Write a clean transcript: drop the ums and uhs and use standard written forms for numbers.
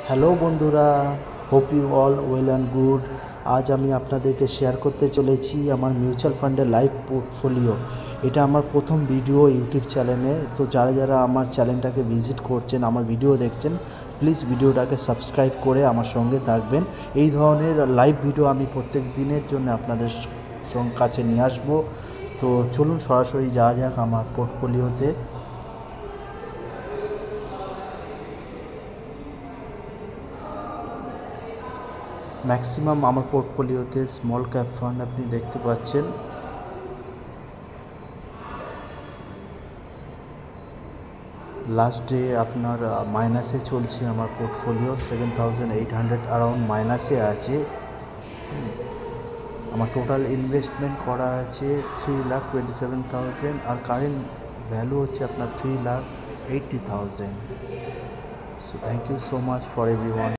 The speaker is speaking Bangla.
হ্যালো বন্ধুরা, hope you all well and good. আজ আমি আপনাদেরকে শেয়ার করতে চলেছি আমার মিউচুয়াল ফান্ডের লাইভ পোর্টফোলিও। এটা আমার প্রথম ভিডিও ইউটিউব চ্যানেলে। তো যারা যারা আমার চ্যানেলটাকে ভিজিট করছেন, আমার ভিডিও দেখছেন, প্লিজ ভিডিওটাকে সাবস্ক্রাইব করে আমার সঙ্গে থাকবেন। এই ধরনের লাইভ ভিডিও আমি প্রত্যেক দিনের জন্য আপনাদের কাছে নিয়ে আসবো। তো চলুন সরাসরি যাওয়া যাক আমার পোর্টফোলিওতে। ম্যাক্সিমাম আমার পোর্টফোলিওতে স্মল ক্যাপ ফান্ড আপনি দেখতে পাচ্ছেন। লাস্ট ডে আপনার মাইনাসে চলছে আমার পোর্টফোলিও, 7,800 অ্যারাউন্ড মাইনাসে আছে। আমার টোটাল ইনভেস্টমেন্ট করা আছে 3,27,000 আর কারেন্ট ভ্যালু হচ্ছে আপনার 3,80,000। So thank you so much for everyone.